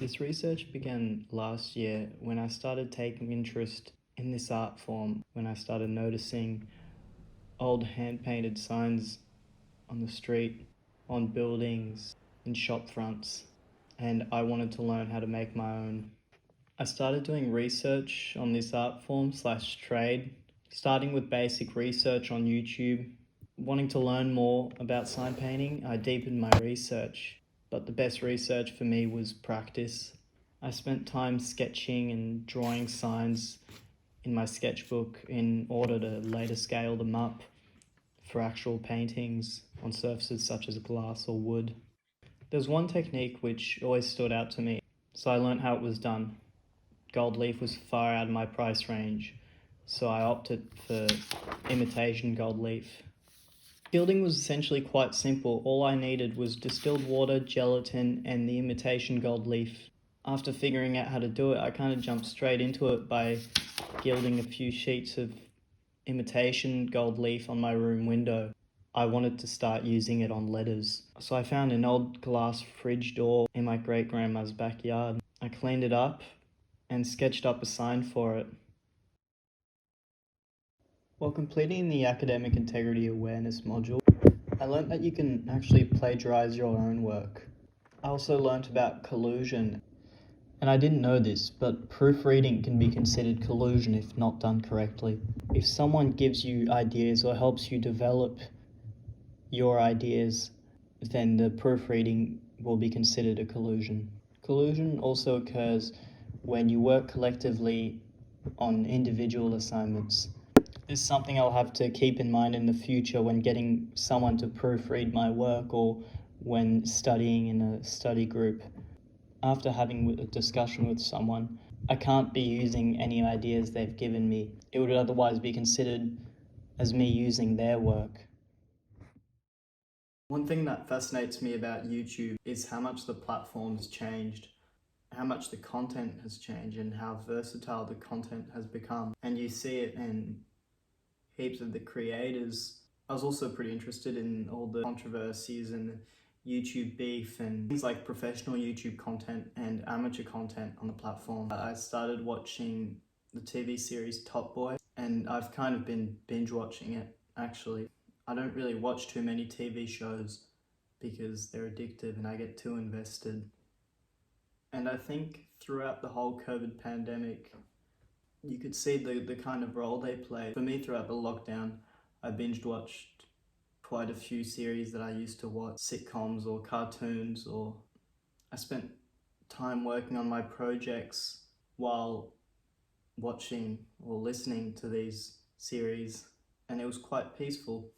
This research began last year when I started taking interest in this art form, when I started noticing old hand-painted signs on the street, on buildings, in shop fronts, and I wanted to learn how to make my own. I started doing research on this art form / trade, starting with basic research on YouTube. Wanting to learn more about sign painting, I deepened my research, but the best research for me was practice. I spent time sketching and drawing signs in my sketchbook in order to later scale them up for actual paintings on surfaces such as glass or wood. There's one technique which always stood out to me, so I learned how it was done. Gold leaf was far out of my price range, so I opted for imitation gold leaf. Gilding was essentially quite simple. All I needed was distilled water, gelatin, and the imitation gold leaf. After figuring out how to do it, I kind of jumped straight into it by gilding a few sheets of imitation gold leaf on my room window. I wanted to start using it on letters. So I found an old glass fridge door in my great-grandma's backyard. I cleaned it up and sketched up a sign for it. While completing the Academic Integrity Awareness module, I learned that you can actually plagiarize your own work. I also learned about collusion, and I didn't know this, but proofreading can be considered collusion if not done correctly. If someone gives you ideas or helps you develop your ideas, then the proofreading will be considered a collusion. Collusion also occurs when you work collectively on individual assignments. This is something I'll have to keep in mind in the future when getting someone to proofread my work or when studying in a study group. After having a discussion with someone, I can't be using any ideas they've given me. It would otherwise be considered as me using their work. One thing that fascinates me about YouTube is how much the platform's changed, how much the content has changed, and how versatile the content has become. And you see it in heaps of the creators. I was also pretty interested in all the controversies and YouTube beef and things like professional YouTube content and amateur content on the platform. I started watching the TV series Top Boy, and I've kind of been binge watching it actually. I don't really watch too many TV shows because they're addictive and I get too invested. And I think throughout the whole COVID pandemic, you could see the kind of role they play. For me, throughout the lockdown, I binge watched quite a few series that I used to watch, sitcoms or cartoons, or I spent time working on my projects while watching or listening to these series, and it was quite peaceful.